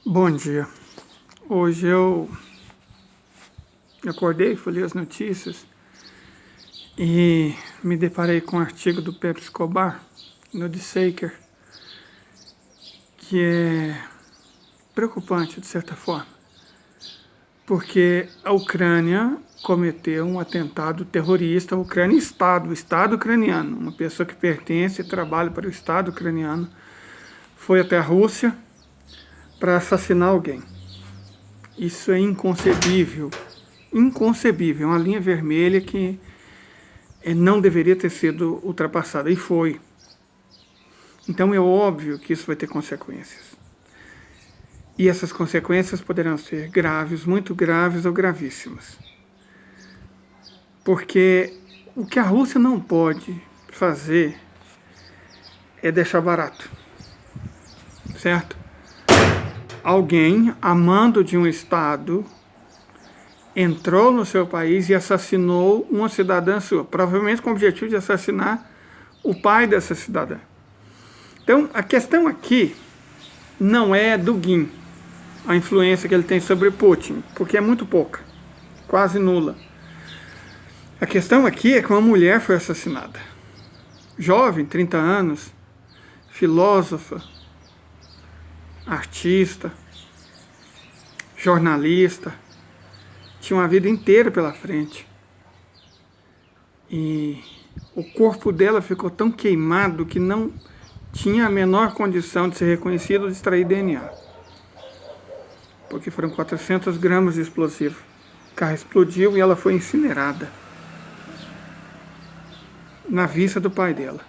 Bom dia. Hoje eu acordei, fui ler as notícias e me deparei com um artigo do Pepe Escobar no The Saker, que é preocupante de certa forma, porque a Ucrânia cometeu um atentado terrorista, a Ucrânia Estado, o Estado ucraniano, uma pessoa que pertence e trabalha para o Estado ucraniano, foi até a Rússia para assassinar alguém. Isso é inconcebível, inconcebível, é uma linha vermelha que não deveria ter sido ultrapassada, e foi. Então é óbvio que isso vai ter consequências. E essas consequências poderão ser graves, muito graves ou gravíssimas. Porque o que a Rússia não pode fazer é deixar barato, certo? Alguém, a mando de um Estado, entrou no seu país e assassinou uma cidadã sua, provavelmente com o objetivo de assassinar o pai dessa cidadã. Então, a questão aqui não é Dugin, a influência que ele tem sobre Putin, porque é muito pouca, quase nula. A questão aqui é que uma mulher foi assassinada. Jovem, 30 anos, filósofa, artista, jornalista, tinha uma vida inteira pela frente. E o corpo dela ficou tão queimado que não tinha a menor condição de ser reconhecido ou de extrair DNA. Porque foram 400 gramas de explosivo. O carro explodiu e ela foi incinerada na vista do pai dela.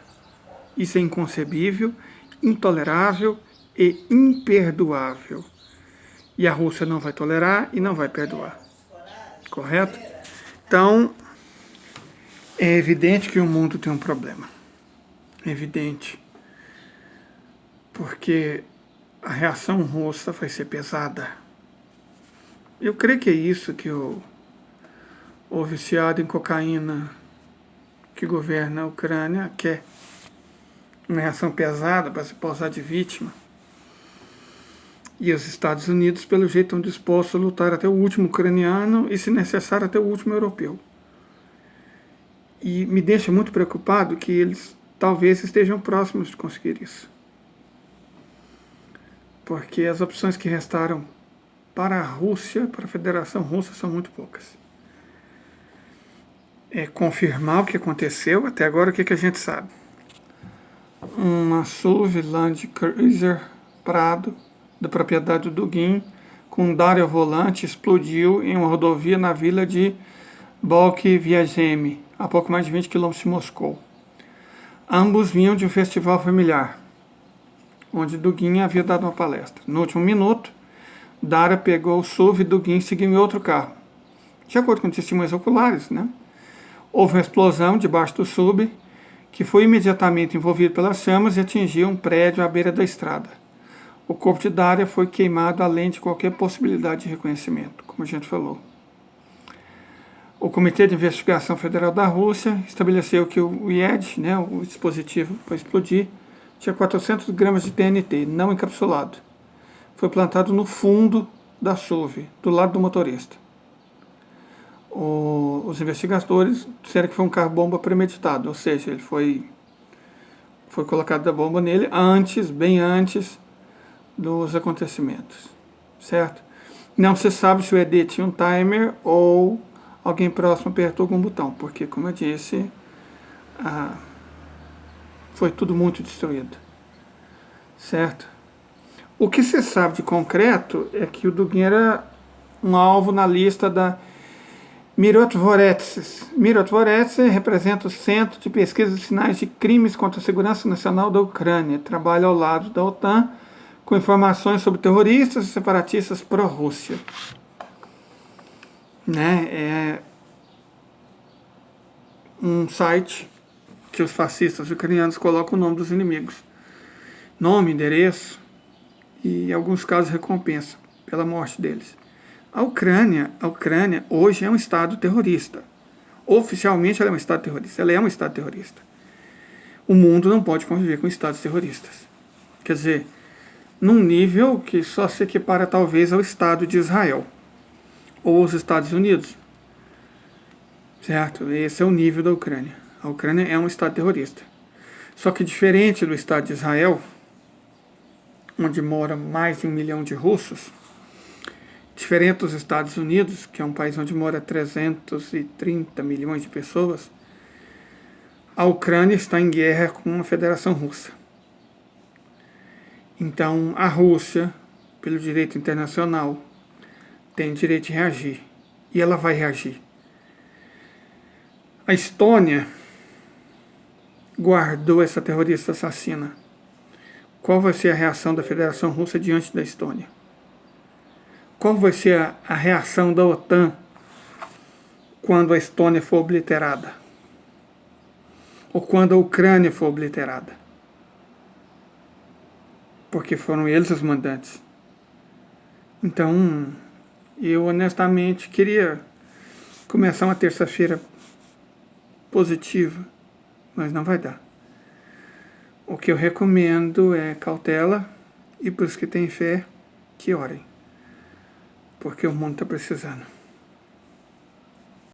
Isso é inconcebível, intolerável e imperdoável. E a Rússia não vai tolerar e não vai perdoar. Correto? Então, é evidente que o mundo tem um problema. É evidente. Porque a reação russa vai ser pesada. Eu creio que é isso que o viciado em cocaína que governa a Ucrânia quer. Uma reação pesada para se posar de vítima. E os Estados Unidos, pelo jeito, estão dispostos a lutar até o último ucraniano e, se necessário, até o último europeu. E me deixa muito preocupado que eles talvez estejam próximos de conseguir isso. Porque as opções que restaram para a Rússia, para a Federação Russa, são muito poucas. É confirmar o que aconteceu. Até agora, o que a gente sabe? Uma SUV Land Cruiser Prado, da propriedade do Dugin, com um Daria ao volante, explodiu em uma rodovia na vila de Balky-Vyazemie, a pouco mais de 20 km de Moscou. Ambos vinham de um festival familiar, onde Dugin havia dado uma palestra. No último minuto, Daria pegou o SUV e Dugin seguiu em outro carro. De acordo com testemunhas oculares, houve uma explosão debaixo do SUV, que foi imediatamente envolvido pelas chamas e atingiu um prédio à beira da estrada. O corpo de Daria foi queimado além de qualquer possibilidade de reconhecimento, como a gente falou. O Comitê de Investigação Federal da Rússia estabeleceu que o IED, o dispositivo para explodir, tinha 400 gramas de TNT, não encapsulado. Foi plantado no fundo da SUV, do lado do motorista. Os investigadores disseram que foi um carro-bomba premeditado, ou seja, ele foi colocado a bomba nele bem antes dos acontecimentos, certo? Não se sabe se o ED tinha um timer ou alguém próximo apertou algum botão, porque, como eu disse, foi tudo muito destruído, certo? O que se sabe de concreto é que o Dugin era um alvo na lista da Mirotvorets. Mirotvorets representa o Centro de Pesquisa de Sinais de Crimes contra a Segurança Nacional da Ucrânia. Trabalha ao lado da OTAN com informações sobre terroristas e separatistas pró-Rússia. É um site que os fascistas ucranianos colocam o nome dos inimigos. Nome, endereço e, em alguns casos, recompensa pela morte deles. A Ucrânia hoje é um Estado terrorista. Oficialmente ela é um Estado terrorista. Ela é um Estado terrorista. O mundo não pode conviver com Estados terroristas. Quer dizer, num nível que só se equipara talvez ao Estado de Israel ou aos Estados Unidos, certo? Esse é o nível da Ucrânia. A Ucrânia é um Estado terrorista. Só que diferente do Estado de Israel, onde mora mais de 1 milhão de russos, diferente dos Estados Unidos, que é um país onde mora 330 milhões de pessoas, a Ucrânia está em guerra com a Federação Russa. Então, a Rússia, pelo direito internacional, tem direito de reagir. E ela vai reagir. A Estônia guardou essa terrorista assassina. Qual vai ser a reação da Federação Russa diante da Estônia? Qual vai ser a reação da OTAN quando a Estônia for obliterada? Ou quando a Ucrânia for obliterada? Porque foram eles os mandantes. Então, eu honestamente queria começar uma terça-feira positiva, mas não vai dar. O que eu recomendo é cautela e para os que têm fé, que orem. Porque o mundo está precisando.